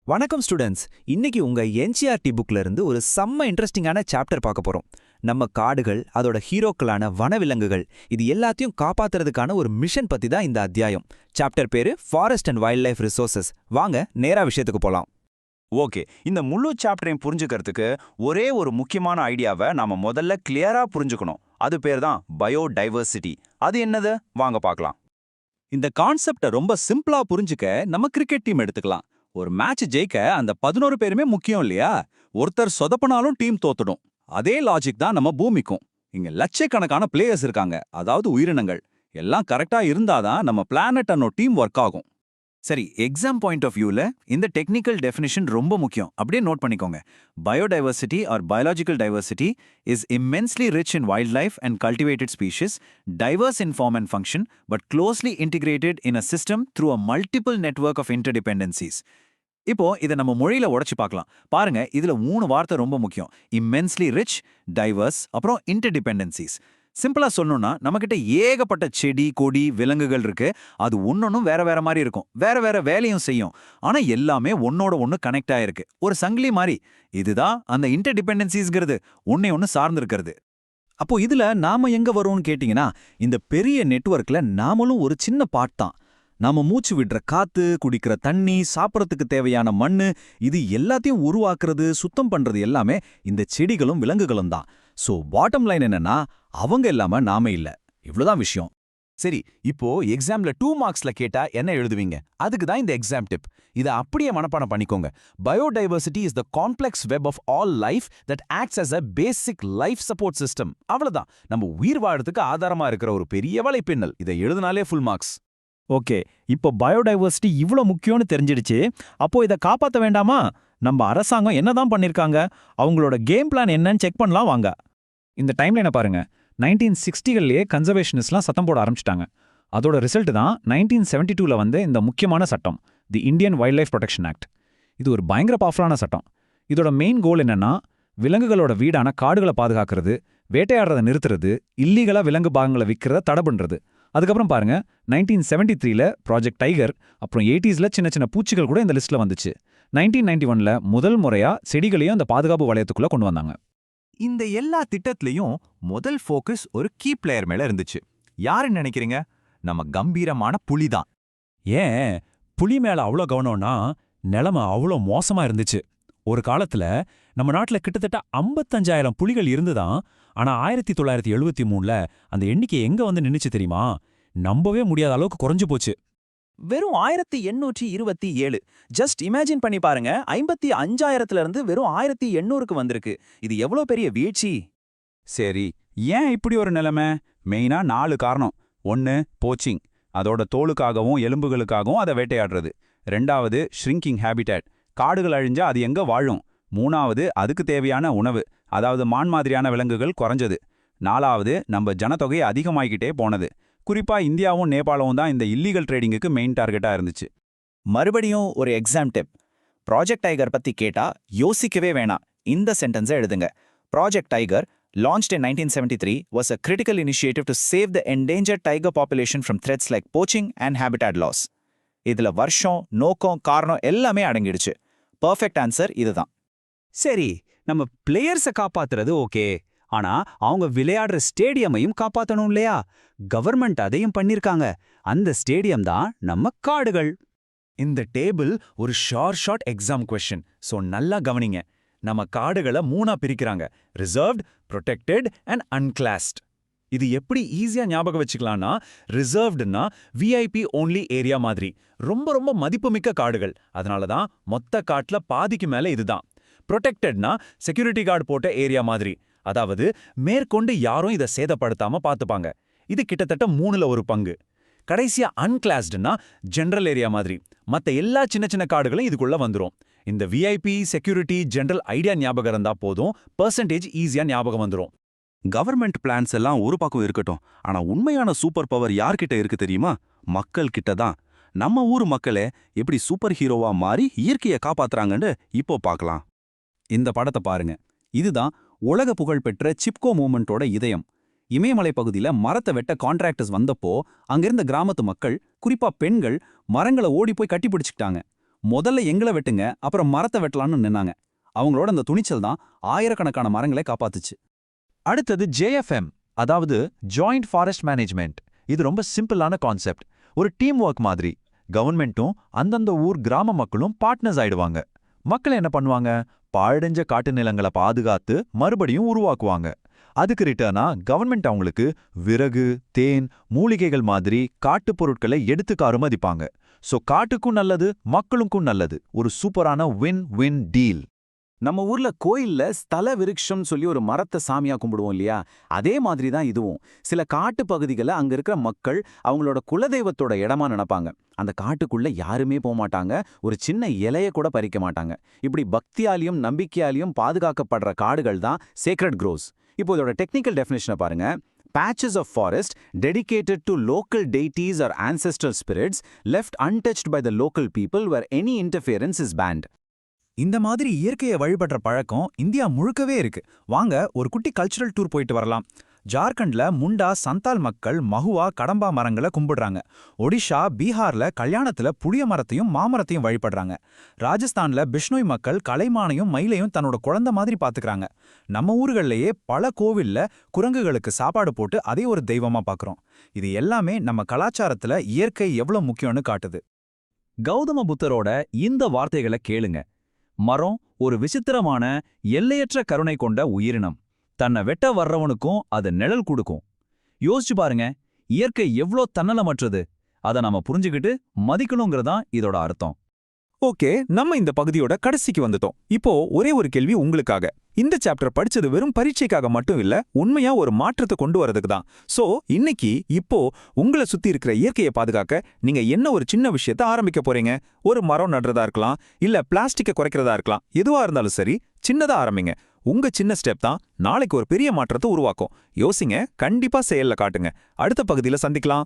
வணக்கம் ஸ்டூடெண்ட்ஸ். இன்னைக்கு உங்க என்சிஆர்டி புக்ல இருந்து ஒரு செம்ம இன்ட்ரெஸ்டிங்கான சாப்டர் பார்க்க போறோம். நம்ம காடுகள், அதோட ஹீரோக்களான வனவிலங்குகள், இது எல்லாத்தையும் காப்பாத்துறதுக்கான ஒரு மிஷன் பத்தி தான் இந்த அத்தியாயம். சாப்டர் பேரு forest and wild life resources. வாங்க நேரா விஷயத்துக்கு போலாம். ஓகே, இந்த முழு சாப்டரையும் புரிஞ்சுக்கிறதுக்கு ஒரே ஒரு முக்கியமான ஐடியாவை நாம முதல்ல கிளியரா புரிஞ்சுக்கணும். அது பேர் தான் பயோடைவர்சிட்டி. அது என்னது? வாங்க பார்க்கலாம். இந்த கான்செப்டை ரொம்ப சிம்பிளா புரிஞ்சுக்க நம்ம கிரிக்கெட் டீம் எடுத்துக்கலாம். ஒரு மேட்ச் ஜெயிக்க அந்த 11 பேருமே முக்கியம் இல்லையா? ஒருத்தர் சொதப்பனாலும் டீம் தோத்துடும். அதே லாஜிக் தான் நம்ம பூமிக்கும். இங்க லட்சக்கணக்கான பிளேயர்ஸ் இருக்காங்க, அதாவது உயிரினங்கள். எல்லாம் கரெக்டா இருந்தாதான் நம்ம பிளானட் அன்னோ டீம் ஒர்க் ஆகும். சரி, எக்ஸாம் பாயிண்ட் ஆஃப் வியூல இந்த டெக்னிக்கல் டெஃபினிஷன் ரொம்ப முக்கியம். அப்படியே நோட் பண்ணிக்கோங்க. Biodiversity or biological diversity is immensely rich in wildlife and cultivated species, diverse in form and function, but closely integrated in a system through a multiple network of interdependencies. இப்போ இதை நம்ம மொழியில உடைச்சு பார்க்கலாம். பாருங்க, இதுல 3 வார்த்தை ரொம்ப முக்கியம். immensely rich, diverse, அப்புறம் interdependencies. சிம்பிளா சொல்லணும்னா, நம்மகிட்ட ஏகப்பட்ட செடி, கொடி, விலங்குகள் இருக்கு. அது ஒன்னொன்னும் வேற வேற மாதிரி இருக்கும், வேற வேற வேலையும் செய்யும். ஆனா எல்லாமே ஒன்னோட ஒன்னு கனெக்ட் ஆயிருக்கு, ஒரு சங்கிலி மாதிரி. இதுதான் அந்த இன்டர்டிபெண்டன்சிஸ்ங்கிறது, ஒன்னே ஒன்னு சார்ந்து இருக்கிறது. அப்போ இதுல நாம எங்க வரும்னு கேட்டீங்கன்னா, இந்த பெரிய நெட்வொர்க்ல நாமளும் ஒரு சின்ன பார்ட் தான். நாம மூச்சு விடுற காத்து, குடிக்கிற தண்ணி, சாப்பிட்றதுக்கு தேவையான மண்ணு, இது எல்லாத்தையும் உருவாக்குறது, சுத்தம் பண்றது எல்லாமே இந்த செடிகளும் விலங்குகளும் தான். சோ பாட்டம் லைன் என்னன்னா, அவங்க இல்லாம நாம இல்ல. இவ்வளவுதான் விஷயம். சரி, இப்போ எக்ஸாம்ல 2 மார்க்ஸ்ல கேட்டா என்ன எழுதுவீங்க? அதுக்கு தான் இந்த எக்ஸாம் டிப். இதை அப்படியே மனப்பாடம் பண்ணிக்கோங்க. Biodiversity is the complex web of all life that acts as a basic life support system. அவ்வளவுதான், நம்ம உயிர் வாழறதுக்கு ஆதாரமா இருக்கிற ஒரு பெரிய வலைப்பின்னல். இதை எழுதினாலே ஃபுல் மார்க்ஸ். ஓகே, இப்போ பயோடைவர்சிட்டி இவ்ளோ முக்கியம்னு தெரிஞ்சிடுச்சு. அப்போ இதை காப்பாற்ற வேண்டாமா? நம்ம அரசாங்கம் என்னதான் பண்ணிருக்காங்க, அவங்களோட கேம் பிளான் என்னன்னு செக் பண்ணலாம் வாங்க. இந்த டைம்லைனை பாருங்க. 1960கள்லயே கன்சர்வேஷனிஸ்ட்லாம் சத்தம் போட ஆரம்பிச்சிட்டாங்க. அதோட ரிசல்ட் தான் 1972ல வந்து இந்த முக்கியமான சட்டம், தி Indian wild life protection act. இது ஒரு பயங்கர பவர்ஃபுல்லான சட்டம். இதோட மெயின் கோல் என்னன்னா, விலங்குகளோட வீடான காடுகளை பாதுகாக்கிறது, வேட்டையாடுறதை நிறுத்துறது, இல்லீகலா விலங்கு பாகங்களை விற்கிறத தடை பண்றது. அதுக்கப்புறம் பாருங்க, 1973ல ப்ராஜெக்ட் டைகர், அப்புறம் 80ஸ்ல சின்ன சின்ன பூச்சிகள் கூட இந்த லிஸ்ட்ல வந்துச்சு. 1991ல முதல் முறையா செடிகளையும் அந்த பாதுகாப்பு வளையத்துக்குள்ள கொண்டு வந்தாங்க. இந்த எல்லா திட்டத்திலையும் முதல் ஃபோக்கஸ் ஒரு கீ பிளேயர் மேல இருந்துச்சு. யாருன்னு நினைக்கிறீங்க? நம்ம கம்பீரமான புலி தான். ஏன் புலி மேல அவ்வளோ கவனம்னா, நிலைமை அவ்வளோ மோசமா இருந்துச்சு. ஒரு காலத்துல நம்ம நாட்டுல கிட்டத்தட்ட 55,000 புலிகள் இருந்துதான். ஆனா 1973ல அந்த எண்ணிக்கை எங்க வந்து நின்னுச்சு தெரியுமா? நம்பவே முடியாத அளவுக்கு குறைஞ்சு போச்சு. வெறும் 1827. ஜஸ்ட் இமேஜின் பண்ணி பாருங்க, 55,000ல இருந்து வெறும் 1800க்கு வந்திருக்கு. இது எவ்வளோ பெரிய வீழ்ச்சி. சரி, ஏன் இப்படி ஒரு நிலைமை? மெயினா 4 காரணம். 1, போச்சிங், அதோட தோலுக்காகவும் எலும்புகளுக்காகவும் அதை வேட்டையாடுறது. 2வது, ஷ்ரிங்கிங் ஹேபிடேட், காடுகள் அழிஞ்சா அது எங்க வாழும். 3வது, அதுக்கு தேவையான உணவு, அதாவது மான் மாதிரியான விலங்குகள் குறைஞ்சது. 4வது, நம்ம ஜனத்தொகை அதிகமாகிக்கிட்டே போனது. குறிப்பா இந்தியாவும் நேபாளமும் தான் இந்த இல்லீகல் ட்ரேடிங்குக்கு மெயின் டார்கெட்டா இருந்துச்சு. மறுபடியும் ஒரு எக்ஸாம் டிப். ப்ராஜெக்ட் டைகர் பத்தி கேட்டா யோசிக்கவே வேணாம், இந்த சென்டென்ஸை எழுதுங்க. Project tiger, launched in 1973, was a critical initiative to save the endangered tiger population from threats like poaching and habitat loss. இதுல வருஷம், நோக்கம், காரணம் எல்லாமே அடங்கிடுச்சு. பர்ஃபெக்ட் ஆன்சர் இதுதான். சரி, நம்ம பிளேயர்ஸை காப்பாத்துறது ஓகே, ஆனா அவங்க விளையாடுற ஸ்டேடியமையும் காப்பாத்தணும் இல்லையா? கவர்மெண்ட் அதையும் பண்ணிருக்காங்க. அந்த ஸ்டேடியம் தான் நம்ம காடுகள். இந்த டேபிள் ஒரு ஷார்ட் எக்ஸாம் கொஸ்டின். ஸோ நல்லா கவனிங்க. நம்ம காடுகளை 3ஆ பிரிக்கிறாங்க: ரிசர்வ்ட், ப்ரொடெக்டட் அண்ட் அன்கிளாஸ்ட். இது எப்படி ஈஸியா ஞாபகம் வச்சுக்கலாம்னா, ரிசர்வ்டுன்னா விஐபி ஓன்லி ஏரியா மாதிரி, ரொம்ப ரொம்ப மதிப்புமிக்க காடுகள். அதனால தான் மொத்த காட்டுல பாதிக்கு மேல இதுதான். ப்ரொடெக்டட்னா செக்யூரிட்டி கார்டு போட்ட ஏரியா மாதிரி, அதாவது மேற்கொண்டு யாரும் இதை சேதப்படுத்தாம பார்த்துப்பாங்க. இது கிட்டத்தட்ட 3ல ஒரு பங்கு. கடைசியா அன்கிளாஸ்டுன்னா ஜெனரல் ஏரியா மாதிரி, மற்ற எல்லா சின்ன சின்ன காடுகளும் இதுக்குள்ள வந்துரும். இந்த விஐபி, செக்யூரிட்டி, ஜெனரல் ஐடியா ஞாபகம் இருந்தா போதும், பெர்சன்டேஜ் ஈஸியா ஞாபகம் வந்துரும். கவர்மெண்ட் பிளான்ஸ் எல்லாம் ஒரு பக்கம் இருக்கட்டும், ஆனா உண்மையான சூப்பர் பவர் யார்கிட்ட இருக்கு தெரியுமா? மக்கள் கிட்ட தான். நம்ம ஊர் மக்களே எப்படி சூப்பர் ஹீரோவா மாறி இயற்கையை காப்பாத்துறாங்கன்னு இப்போ பார்க்கலாம். இந்த படத்தை பாருங்க. இதுதான் உலக புகழ்பெற்ற சிப்கோ மூவ்மெண்டோட இதயம். இமயமலை பகுதியில மரத்தை வெட்ட கான்ட்ராக்டர்ஸ் வந்தப்போ அங்கிருந்த கிராமத்து மக்கள், குறிப்பா பெண்கள், மரங்களை ஓடி போய் கட்டி பிடிச்சிக்கிட்டாங்க. முதல்ல எங்களை வெட்டுங்க அப்புறம் மரத்தை வெட்டலாம்னு நின்னாங்க. அவங்களோட அந்த துணிச்சல் தான் ஆயிரக்கணக்கான மரங்களை காப்பாத்துச்சு. அடுத்தது JFM, அதாவது ஜாயிண்ட் ஃபாரஸ்ட் மேனேஜ்மெண்ட். இது ரொம்ப சிம்பிளான கான்செப்ட். ஒரு டீம் ஒர்க் மாதிரி. கவர்மெண்ட்டும் அந்தந்த ஊர் கிராம மக்களும் பார்ட்னர்ஸ் ஆயிடுவாங்க. மக்கள் என்ன பண்ணுவாங்க? பாழடைஞ்ச காட்டு நிலங்களை பாதுகாத்து மறுபடியும் உருவாக்குவாங்க. அதுக்கு ரிட்டர்னா கவர்மெண்ட் அவங்களுக்கு விறகு, தேன், மூலிகைகள் மாதிரி காட்டுப் பொருட்களை எடுத்துக்க அனுமதிப்பாங்க. சோ காட்டுக்கும் நல்லது, மக்களுக்கும் நல்லது. ஒரு சூப்பரான வின் வின் டீல். நம்ம ஊர்ல கோயில்ல ஸ்தல விருட்சம் சொல்லி ஒரு மரத்தை சாமியா கும்பிடுவோம் இல்லையா? அதே மாதிரி தான் இதுவும். சில காட்டு பகுதிகளை அங்க இருக்கிற மக்கள் அவங்களோட குலதெய்வத்தோட இடமா நினைப்பாங்க. அந்த காட்டுக்குள்ள யாருமே போக மாட்டாங்க, ஒரு சின்ன இலைய கூட பறிக்க மாட்டாங்க. இப்படி பக்தியாலையும் நம்பிக்கையாலையும் பாதுகாக்கப்படுற காடுகள் தான் சேக்ரெட் க்ரோவ்ஸ். இப்போ இதோட டெக்னிக்கல் டெஃபினிஷனை பாருங்க. Patches of forest dedicated to local deities or ancestral spirits left untouched by the local people where any interference is banned. இந்த மாதிரி இயற்கையை வழிபடுற பழக்கம் இந்தியா முழுக்கவே இருக்கு. வாங்க ஒரு குட்டி கல்ச்சுரல் டூர் போயிட்டு வரலாம். ஜார்க்கண்ட்ல முண்டா சந்தால் மக்கள் மஹுவா கடம்பா மரங்களை கும்பிடுறாங்க. ஒடிஷா, பீகார்ல கல்யாணத்துல புளிய மரத்தையும் மாமரத்தையும் வழிபடுறாங்க. ராஜஸ்தான்ல பிஷ்னோய் மக்கள் கலைமானையும் மயிலையும் தன்னோட குழந்தை மாதிரி பாத்துக்கிறாங்க. நம்ம ஊர்கள்லயே பல கோவில்ல குரங்குகளுக்கு சாப்பாடு போட்டு அதே ஒரு தெய்வமா பாக்குறோம். இது எல்லாமே நம்ம கலாச்சாரத்துல இயற்கை எவ்வளவு முக்கியம்னு காட்டுது. கௌதம புத்தரோட இந்த வார்த்தைகளை கேளுங்க. மரம் ஒரு விசித்திரமான எல்லையற்ற கருணை கொண்ட உயிரினம். தன்னை வெட்ட வர்றவனுக்கும் அது நிழல் கொடுக்கும். யோசிச்சு பாருங்க, இயற்கை எவ்ளோ தன்னலமற்றது. அதை நாம புரிஞ்சுக்கிட்டு மதிக்கணுங்கிறதான் இதோட அர்த்தம். ஓகே, நம்ம இந்த பகுதியோட கடைசிக்கு வந்துட்டோம். இப்போ ஒரே ஒரு கேள்வி உங்களுக்காக. இந்த சாப்டர் படிச்சது வெறும் பரீட்சைக்காக மட்டும் இல்ல, உண்மையா ஒரு மாற்றத்தை கொண்டு வரதுக்கு தான். சோ இன்னைக்கு இப்போ உங்களை சுத்தி இருக்கிற இயற்கையை பாதுகாக்க நீங்க என்ன ஒரு சின்ன விஷயத்த ஆரம்பிக்க போறீங்க? ஒரு மரம் நடுறதா இருக்கலாம், இல்ல பிளாஸ்டிக்கை குறைக்கிறதா இருக்கலாம். எதுவா இருந்தாலும் சரி, சின்னதா ஆரம்பிங்க. உங்க சின்ன ஸ்டெப் தான் நாளைக்கு ஒரு பெரிய மாற்றத்தை உருவாக்கும். யோசிங்க, கண்டிப்பா செயல்ல காட்டுங்க. அடுத்த பகுதியில சந்திக்கலாம்.